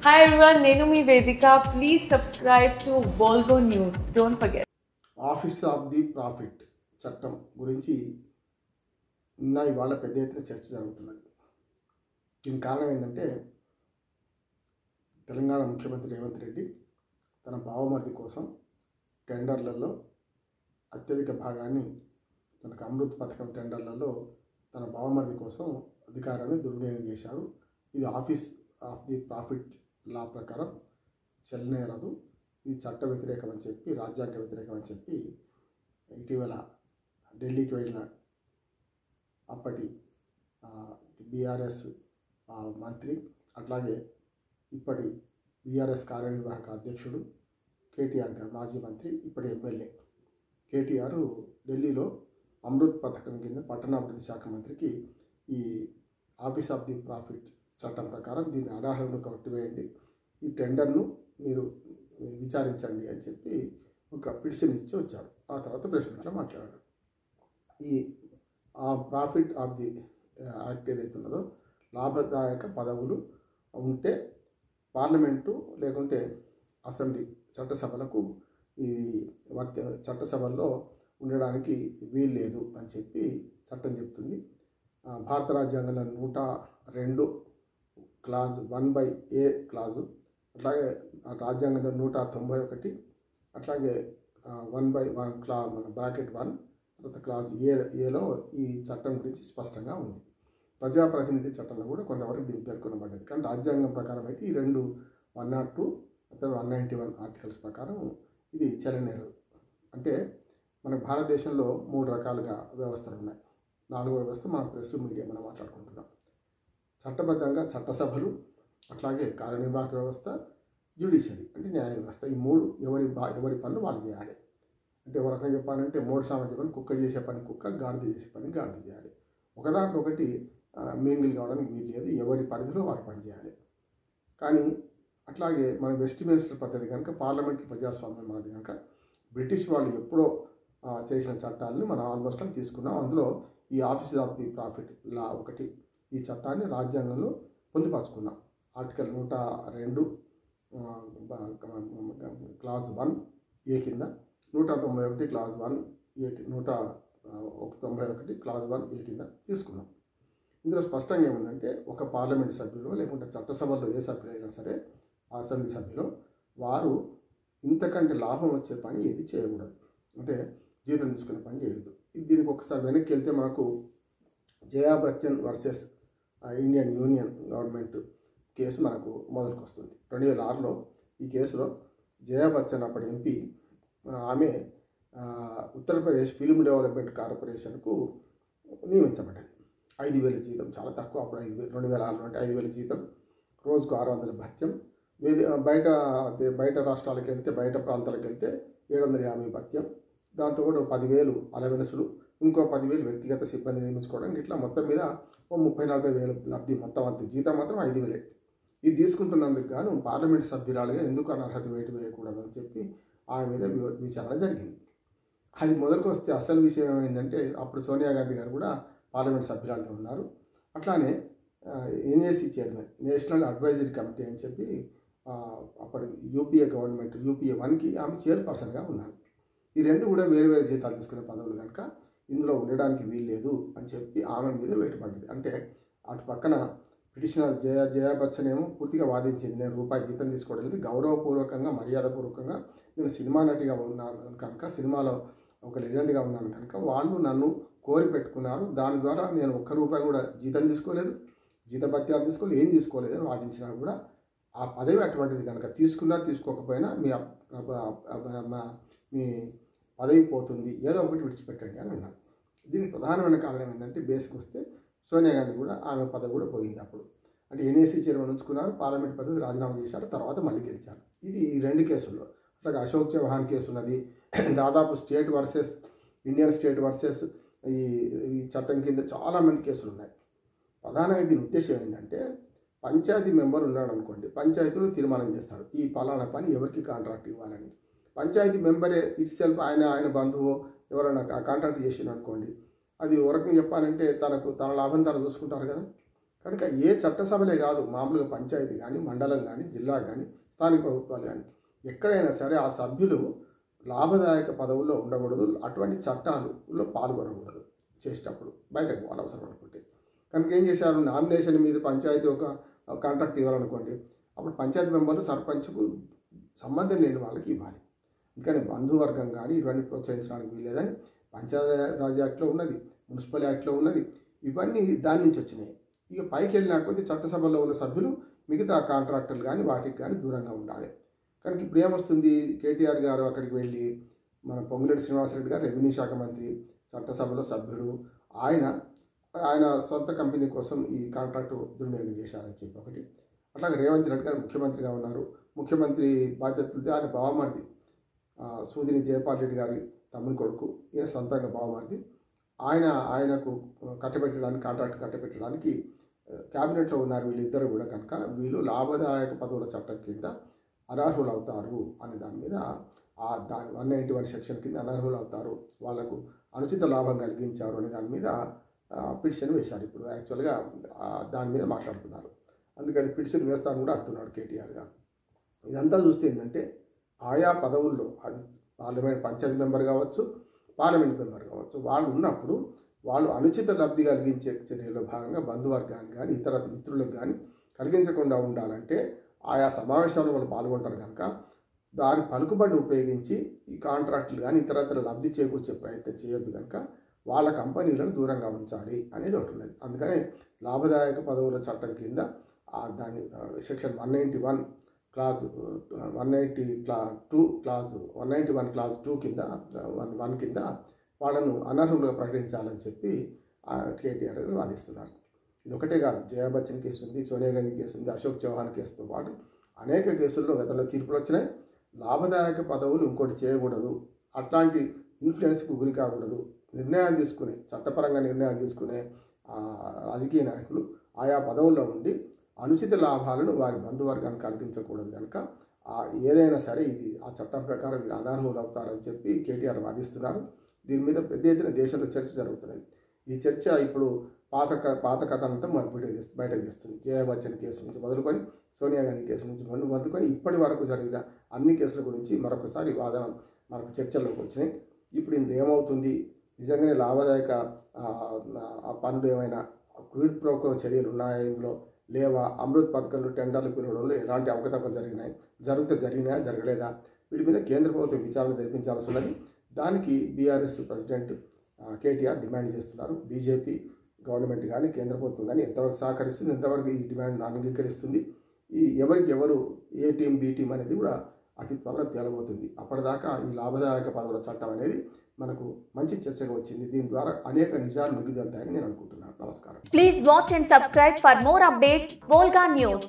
Hi everyone, Nenu mi Vedika. Please subscribe to Volgo News. Don't forget. Office of the profit చట్టం గురించి ఇవాళ పెద్ద ఎత్తున చర్చ జరుగుతున్నది. దీనికి కారణం ఏంటంటే తెలంగాణ ముఖ్యమంత్రి రేవంత్ రెడ్డి తన బావమరిది కోసం టెండర్లలో అత్యధిక భాగాన్ని మనకు అమృత్ పథకం టెండర్లలో తన బావమరిది కోసం అధికారాన్ని దుర్వినియోగం చేశారు. ఇది ఆఫీస్ ఆఫ్ ది ప్రాఫిట్ లా ప్రకారం చెల్లనేరదు, ఇది చట్ట వ్యతిరేకం అని చెప్పి, రాజ్యాంగ వ్యతిరేకం అని చెప్పి ఇటీవల ఢిల్లీకి వెళ్ళిన అప్పటి బీఆర్ఎస్ మంత్రి, అట్లాగే ఇప్పటి బీఆర్ఎస్ కార్యనిర్వాహక అధ్యక్షుడు కేటీఆర్ గారు, మాజీ మంత్రి, ఇప్పటి ఎమ్మెల్యే కేటీఆర్ ఢిల్లీలో అమృత్ పథకం కింద పట్టణాభివృద్ధి శాఖ మంత్రికి ఈ ఆఫీస్ ఆఫ్ ది ప్రాఫిట్ చట్టం ప్రకారం దీన్ని అనర్హులను కొట్టివేయండి, ఈ టెండర్ను మీరు విచారించండి అని చెప్పి ఒక పిటిషన్ ఇచ్చి వచ్చారు. ఆ తర్వాత ప్రెస్ మీట్లో మాట్లాడారు. ఈ ప్రాఫిట్ ఆఫ్ ది యాక్ట్ ఏదైతే ఉన్నదో, లాభదాయక పదవులు ఉంటే పార్లమెంటు లేకుంటే అసెంబ్లీ చట్టసభలకు ఈ చట్టసభల్లో ఉండడానికి వీలు లేదు అని చెప్పి చట్టం చెప్తుంది. భారత రాజ్యాంగంలో 102 క్లాజ్ 1/A క్లాజు, అట్లాగే రాజ్యాంగంలో 191, అట్లాగే 1/1 మన బ్రాకెట్ 1 తర్వాత క్లాజ్ ఏలో ఈ చట్టం గురించి స్పష్టంగా ఉంది. ప్రజాప్రతినిధి చట్టంలో కూడా కొంతవరకు దీన్ని పేర్కొనబడ్డది. కానీ రాజ్యాంగం ప్రకారం అయితే ఈ 102 ಅಥವಾ 191 ఆర్టికల్స్ ప్రకారం ఇది చెల్లనేరదు. అంటే మన భారతదేశంలో 3 రకాలుగా వ్యవస్థలు ఉన్నాయి. 4వ వ్యవస్థ మన ప్రెస్ మీడియా మనం మాట్లాడుకుంటున్నాం. చట్టబద్ధంగా చట్టసభలు, అట్లాగే కార్యనిర్వాహక వ్యవస్థ, జ్యుడిషియరీ అంటే న్యాయ వ్యవస్థ. ఈ 3 ఎవరి పనులు వాళ్ళు చేయాలి. అంటే ఒక రకంగా చెప్పాలంటే 3 సామాజిక పని, కుక్క చేసే పని కుక్క, గాడిద చేసే పని గాడిద చేయాలి. ఒకదాంట్లో ఒకటి మింగిల్ కావడానికి వీలు లేదు, ఎవరి పరిధిలో వారు పనిచేయాలి. కానీ అట్లాగే మన వెస్ట్ మినిస్టర్ పద్ధతి కనుక, పార్లమెంటరీ ప్రజాస్వామ్యం మాది కనుక, బ్రిటిష్ వాళ్ళు ఎప్పుడో చేసిన చట్టాలను మనం ఆల్మోస్ట్ తీసుకున్నాం. అందులో ఈ ఆఫీస్ ఆఫ్ ది ప్రాఫిట్ లా ఒకటి, ఈ చట్టాన్ని రాజ్యాంగంలో పొందుపరుచుకున్నాం. ఆర్టికల్ 102 క్లాజ్ 1A కింద, 191 క్లాజ్ 1A, 191 క్లాజ్ 1A కింద తీసుకున్నాం. ఇందులో స్పష్టంగా ఏముందంటే, ఒక పార్లమెంట్ సభ్యులు లేకుంటే చట్టసభలో ఏ సభ్యులైనా సరే, అసెంబ్లీ సభ్యులు వారు ఇంతకంటే లాభం వచ్చే పని ఏది చేయకూడదు. అంటే జీతం తీసుకునే పని చేయొద్దు. దీనికి ఒకసారి వెనక్కి వెళ్తే మనకు Jaya Bachchan versus Indian union government case మనకు మొదలుకు వస్తుంది. 2006లో ఈ కేసులో జయా బచ్చన్ అప్పటి ఎంపీ, ఆమె ఉత్తరప్రదేశ్ ఫిల్మ్ డెవలప్మెంట్ కార్పొరేషన్కు నియమించబడ్డది. 5,000 జీతం, చాలా తక్కువ అప్పుడు. 2006లో అంటే 5,000 జీతం, రోజుకు 600 భత్యం. బయట రాష్ట్రాలకు వెళ్తే, బయట ప్రాంతాలకు వెళ్తే 750 భత్యం. దాంతో కూడా 10,000 అలవెన్సులు, ఇంకో 10,000 వ్యక్తిగత సిబ్బంది నియమించుకోవడానికి, ఇట్లా మొత్తం మీద 30,000-40,000 లబ్ధి. మొత్తం అంత జీతం మాత్రం 5,000. ఇది తీసుకుంటున్నందుకు గాను పార్లమెంట్ సభ్యురాలుగా ఎందుకు అనర్హత వేటు వేయకూడదు అని చెప్పి ఆమె మీద విచారణ జరిగింది. అది మొదలుకు వస్తే అసలు విషయం ఏమైందంటే, అప్పుడు సోనియా గాంధీ గారు కూడా పార్లమెంట్ సభ్యురాలుగా ఉన్నారు. అట్లానే NAC chairman, national advisory committee అని చెప్పి అప్పటి యూపీఏ గవర్నమెంట్ యూపీఏ 1కి ఆమె చైర్పర్సన్గా ఉన్నారు. ఈ రెండు కూడా వేరు వేరు జీతాలు తీసుకునే పదవులు కనుక ఇందులో ఉండడానికి వీలు లేదు అని చెప్పి ఆమె మీద వేటు పడింది. అంటే అటు పక్కన పిటిషనర్ జయా బచ్చన్ ఏమో పూర్తిగా వాదించింది, నేను రూపాయి జీతం తీసుకోవడం లేదు, గౌరవపూర్వకంగా మర్యాదపూర్వకంగా నేను సినిమా నటిగా ఉన్నాను కనుక, సినిమాలో ఒక లెజెండ్గా ఉన్నాను కనుక వాళ్ళు నన్ను కోరి పెట్టుకున్నారు, దాని ద్వారా నేను ₹1 కూడా జీతం తీసుకోలేదు, జీతభత్యాలు తీసుకోలేదు, ఏం తీసుకోలేదు అని వాదించినా కూడా ఆ పదవి అటువంటిది కనుక తీసుకున్నా తీసుకోకపోయినా మీ పదవి పోతుంది, ఏదో ఒకటి విడిచిపెట్టండి అని అన్నారు. దీనికి ప్రధానమైన కారణం ఏంటంటే, బేస్కి వస్తే సోనియా గాంధీ కూడా ఆమె పదవి కూడా పోయింది అప్పుడు. అంటే ఎన్ఏసీ చైర్మన్ ఉంచుకున్నారు, పార్లమెంట్ పదవి రాజీనామా చేశారు, తర్వాత మళ్ళీ గెలిచారు. ఇది ఈ 2 కేసుల్లో. అట్లాగే అశోక్ చౌహాన్ కేసు ఉన్నది. దాదాపు ఇండియన్ స్టేట్ వర్సెస్ ఈ చట్టం కింద చాలామంది కేసులు ఉన్నాయి. ప్రధానంగా దీని ఉద్దేశం ఏంటంటే, పంచాయతీ మెంబర్ ఉన్నాడు అనుకోండి, పంచాయతీలు తీర్మానం చేస్తారు ఈ పలానా పని ఎవరికి కాంట్రాక్ట్ ఇవ్వాలని. పంచాయతీ మెంబరే ఇట్ సెల్ఫ్ ఆయన బంధువు ఎవరైనా కాంట్రాక్ట్ చేసిన అనుకోండి, అది ఒక రకంగా చెప్పాలంటే తన లాభం తను చూసుకుంటారు కదా. కనుక ఏ చట్టసభలే కాదు, మామూలుగా పంచాయతీ కానీ, మండలం కానీ, జిల్లా కానీ, స్థానిక ప్రభుత్వాలు కానీ ఎక్కడైనా సరే ఆ సభ్యులు లాభదాయక పదవుల్లో ఉండకూడదు, అటువంటి చట్టాలలో పాల్గొనకూడదు. చేసేటప్పుడు బయటకు పోవాలి అవసరం అనుకుంటే. కనుక ఏం చేశారు, నామినేషన్ మీద పంచాయతీ ఒక కాంట్రాక్ట్ ఇవ్వాలనుకోండి, అప్పుడు పంచాయతీ మెంబర్లు సర్పంచ్కు సంబంధం లేని వాళ్ళకి ఇవ్వాలి. అందుకని బంధువర్గం కానీ ఇవన్నీ ప్రోత్సహించడానికి వీల్లేదని పంచాయతీరాజ్ యాక్ట్లో ఉన్నది, మున్సిపల్ యాక్ట్లో ఉన్నది. ఇవన్నీ దాని నుంచి వచ్చినాయి. ఇక పైకి వెళ్ళినాకపోతే చట్టసభలో ఉన్న సభ్యులు మిగతా కాంట్రాక్టర్లు కానీ వాటికి కానీ దూరంగా ఉండాలి. కనుక ఇప్పుడు ఏమొస్తుంది, కేటీఆర్ గారు అక్కడికి వెళ్ళి మన పొంగులేటి శ్రీనివాసరెడ్డి గారు రెవెన్యూ శాఖ మంత్రి, చట్టసభలో సభ్యుడు, ఆయన సొంత కంపెనీ కోసం ఈ కాంట్రాక్టు దుర్వినియోగం చేశారని చెప్పి ఒకటి. అట్లాగే రేవంత్ రెడ్డి గారు ముఖ్యమంత్రిగా ఉన్నారు, ముఖ్యమంత్రి బాధ్యతలతో ఆయన బావమరిది సూదిని జయపాల్ రెడ్డి గారి తమ్ముని కొడుకు, ఈయన సొంతంగా బావమరిది, ఆయనకు కాంట్రాక్ట్ కట్టబెట్టడానికి క్యాబినెట్లో ఉన్నారు వీళ్ళిద్దరు కూడా. కనుక వీళ్ళు లాభదాయక పదవుల చట్టం కింద అనర్హులు అవుతారు అనే దాని మీద దాని 191 సెక్షన్ కింద అనర్హులు అవుతారు, వాళ్లకు అనుచిత లాభం కలిగించారు అనే దాని మీద పిటిషన్ వేశారు. ఇప్పుడు యాక్చువల్గా దాని మీద మాట్లాడుతున్నారు. అందుకని పిటిషన్ వేస్తాను కూడా అంటున్నాడు కేటీఆర్ గారు. ఇదంతా చూస్తే ఏంటంటే ఆయా పదవుల్లో, అది పార్లమెంట్ పంచాయతీ మెంబర్ కావచ్చు, పార్లమెంట్ మెంబర్ కావచ్చు, వాళ్ళు ఉన్నప్పుడు వాళ్ళు అనుచిత లబ్ధి కలిగించే చర్యల్లో భాగంగా బంధువర్గానికి కానీ ఇతర మిత్రులకు కానీ కలిగించకుండా ఉండాలంటే ఆయా సమావేశాల్లో వాళ్ళు పాల్గొంటారు. కనుక దాని పలుకుబడి ఉపయోగించి ఈ కాంట్రాక్టులు కానీ ఇతరత్ర లబ్ధి చేకూర్చే ప్రయత్నం చేయొద్దు. కనుక వాళ్ళ కంపెనీలను దూరంగా ఉంచాలి అనేది ఒకటి ఉన్నది. అందుకనే లాభదాయక పదవుల చట్టం కింద దాని సెక్షన్ 191 క్లాజ్ 191 క్లాజ్ 2 కింద 1 కింద వాళ్ళను అనర్హులుగా ప్రకటించాలని చెప్పి కేటీఆర్ వాదిస్తున్నారు. ఇది ఒకటే కాదు, జయా బచ్చన్ కేసు ఉంది, సోనియా గాంధీ కేసు ఉంది, అశోక్ చౌహాన్ కేసుతో పాటు అనేక కేసుల్లో గతంలో తీర్పులు వచ్చినాయి. లాభదాయక పదవులు ఇంకోటి చేయకూడదు, అట్లాంటి ఇన్ఫ్లుయెన్స్కు గురి కాకూడదు, నిర్ణయాలు తీసుకునే చట్టపరంగా నిర్ణయాలు తీసుకునే రాజకీయ నాయకులు ఆయా పదవుల్లో ఉండి అనుచిత లాభాలను వారి బంధువర్గానికి కల్పించకూడదు. కనుక ఏదైనా సరే ఇది ఆ చట్టం ప్రకారం వీరు అనర్హులు అవుతారని చెప్పి కేటీఆర్ వాదిస్తున్నారు. దీని మీద పెద్ద ఎత్తున దేశంలో చర్చ జరుగుతున్నది. ఈ చర్చ ఇప్పుడు పాత కథ అంతా బయటకు తెస్తుంది. జయా బచ్చన్ కేసు నుంచి మొదలుకొని సోనియా గాంధీ కేసు నుంచి మొదలుకొని ఇప్పటి వరకు జరిగిన అన్ని కేసుల గురించి మరొకసారి వాదన మనకు చర్చల్లోకి వచ్చినాయి. ఇప్పుడు ఇందులో ఏమవుతుంది, నిజంగానే లాభదాయక పనులు ఏమైనా క్విడ్ ప్రోకో చర్యలు ఉన్నాయా, ఇందులో లేవా, అమృత్ పథకంలో టెండర్లు పిలవడంలో ఎలాంటి అవకతవకలు జరిగినాయా జరగలేదా, వీటి మీద కేంద్ర ప్రభుత్వం విచారణ జరిపించాల్సి ఉన్నది. దానికి బీఆర్ఎస్ ప్రెసిడెంట్ కేటీఆర్ డిమాండ్ చేస్తున్నారు. బీజేపీ గవర్నమెంట్ కానీ కేంద్ర ప్రభుత్వం కానీ ఎంతవరకు సహకరిస్తుంది, ఎంతవరకు ఈ డిమాండ్ అంగీకరిస్తుంది, ఎవరికి ఎవరు ఏ టీం బి టీం అనేది కూడా అతి త్వరగా తేలబోతుంది. అప్పటిదాకా ఈ లాభదాయక పదవుల చట్టం అనేది మనకు మంచి చర్చగా వచ్చింది. దీని ద్వారా అనేక నిజాలు మిగులుతాయని నేను అనుకుంటున్నాను. నమస్కారం. Please watch and subscribe for more updates. Volga news.